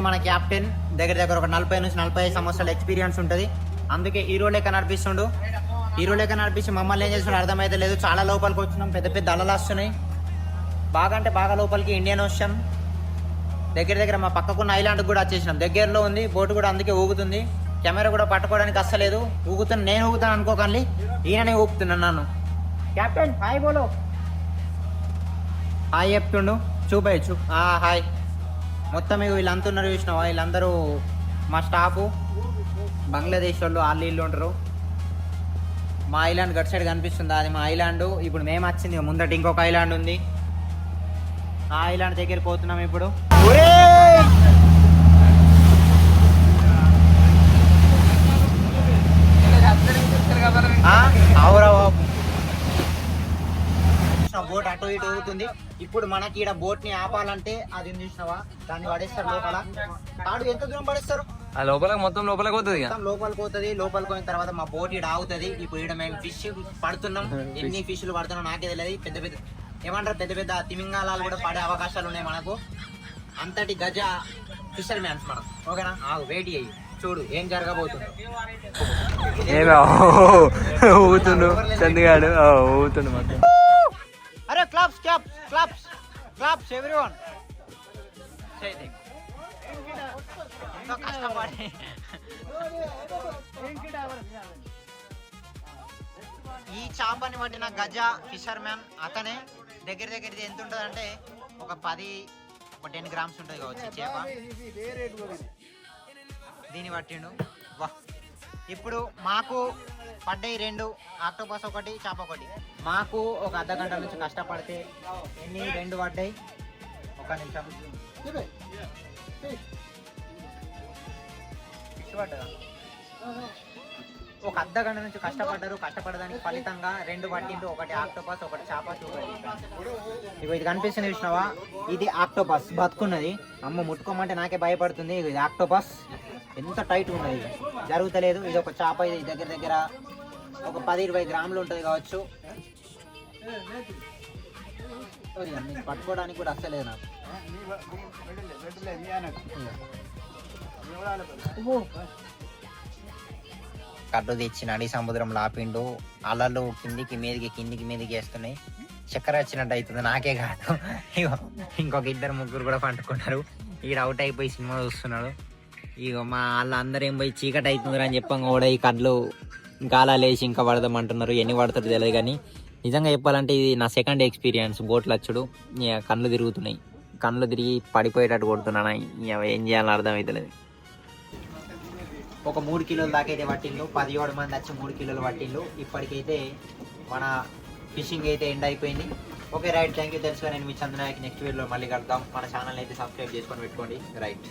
మన క్యాప్టెన్ దగ్గర ఒక 40 నుంచి 45 సంవత్సరాల ఎక్స్పీరియన్స్ ఉంటుంది. అందుకే హీరో లెక్క నడిపిస్తుండు. హీరో లెక్క నడిపించి మమ్మల్ని ఏం చేస్తుండో అర్థమైతే లేదు. చాలా లోపలికి వచ్చినాం, పెద్ద పెద్ద అలలు వస్తున్నాయి. బాగా అంటే బాగా లోపలికి ఇండియన్ ఓషన్ దగ్గర మా పక్కకున్న ఐలాండ్ కూడా వచ్చేసినాం. దగ్గరలో ఉంది బోటు కూడా, అందుకే ఊగుతుంది. కెమెరా కూడా పట్టుకోవడానికి అస్సలేదు. ఊగుతాను, నేను ఊగుతాను అనుకోకండి, ఈయననే ఊపుతున్నాను నన్ను. క్యాప్టెన్ హాయ్ బోలో, హాయ్ చెప్తుండు. చూపయచ్చు హాయ్. మొత్తం వీళ్ళంతా ఉన్నారు చూసినావా, వీళ్ళందరూ మా స్టాఫ్, బంగ్లాదేశ్ వాళ్ళు, వాళ్ళు ఇల్లు ఉంటారు. మా ఐలాండ్ గట్ సైడ్ కనిపిస్తుంది, అది మా ఐలాండ్. ఇప్పుడు మేము వచ్చింది ముందట ఇంకొక ఐలాండ్ ఉంది, ఆ ఐలాండ్ దగ్గరికి పోతున్నాం ఇప్పుడు. బోట్ అటు ఇటు ఊగుతుంది. ఇప్పుడు మనకి ఈడ బోట్ ని ఆపాలంటే అది చూసినావా, దాన్ని పడేస్తారు లోపల. తాడు ఎంత దూరం పడేస్తారు, మొత్తం లోపలికి పోతుంది. లోపలికి పోతుంది. లోపలికి పోయిన తర్వాత మా బోట్ ఈడ ఆగుతుంది. ఇప్పుడు ఈడ మేము ఫిష్ పడుతున్నాం. ఎన్ని ఫిష్లు పడుతున్నాం నాకే తెలియదు. పెద్ద పెద్ద ఏమంటారు, పెద్ద పెద్ద తిమింగాలాలు కూడా పడే అవకాశాలు ఉన్నాయి మనకు. అంతటి గజ ఫిషర్ మ్యాన్స్ మనం. ఓకేనా, వెయిట్ అయ్యి చూడు ఏం జరగబోతుంది. చంద్రగాడు ఊతుండు. అరే claps claps claps claps everyone. ఎంతో కష్టపడి ఈ చేపని పట్టిన గజ ఫిషర్ మ్యాన్ అతనే. దగ్గర ఎంత ఉంటుంది అంటే ఒక 10 గ్రామ్స్ ఉంటుంది కావచ్చు చేప. దీన్ని పట్టిండు. వా, ఇప్పుడు మాకు పడ్డాయి 2 ఆక్టోపస్, ఒకటి చేప ఒకటి. మాకు ఒక అర్ధ గంట నుంచి కష్టపడితే ఎన్ని 2 పడ్డాయి. ఒక నిమిషం ఫిష్ పడ్డదా, ఒక అర్ధ గంట నుంచి కష్టపడ్డారు. కష్టపడడానికి ఫలితంగా 2 పట్టిండు, ఒకటి ఆక్టోపస్ ఒకటి చేప. చూడండి ఇగో ఇది కనిపిస్తుంది చూసినావా, ఇది ఆక్టోపస్ బతుకున్నది. అమ్మ ముట్టుకోమంటే నాకే భయపడుతుంది. ఇది ఆక్టోపస్ ఎంత టైట్ ఉన్నది, జరుగుతలేదు. ఇది ఒక చేప, ఇది దగ్గర ఒక 10-20 గ్రాములు ఉంటుంది కావచ్చు. పట్టుకోవడానికి కూడా అస్సలేదు నాకు. కట్టు తెచ్చి నడి సముద్రంలో ఆపిండు. అలలు కిందికి మీదికి వేస్తున్నాయి. చక్కెర వచ్చినట్టు అవుతుంది, నాకే కాదు. ఇంకొక 2-3 కూడా పండుకున్నారు. ఈడ అవుట్ అయిపోయి సినిమా చూస్తున్నాడు. ఇక మా వాళ్ళందరూ ఏం పోయి చీకటి అవుతుంది అని చెప్పంగా కూడా ఈ కళ్ళు గాలా లేచి ఇంకా పడదామంటున్నారు. ఎన్ని పడతారు తెలియదు కానీ నిజంగా చెప్పాలంటే ఇది నా సెకండ్ ఎక్స్పీరియన్స్ బోట్లు వచ్చుడు. కళ్ళు తిరుగుతున్నాయి, కళ్ళు తిరిగి పడిపోయేటట్టు కొడుతున్నాను. ఏం చేయాలో అర్థమవుతలేదు. ఒక 3 కిలోల దాకా అయితే పట్టిండు. 17 మంది వచ్చి 3 కిలోలు పట్టిండు. ఇప్పటికైతే మన ఫిషింగ్ అయితే ఎండ్ అయిపోయింది. Okay right, thank you. తెలుసుగా నేను మీ చంద్రనాయక్. నెక్స్ట్ వీడియోలో మళ్ళీ కలుద్దాం. మన ఛానల్ అయితే సబ్స్క్రైబ్ చేసుకొని పెట్టుకోండి. రైట్.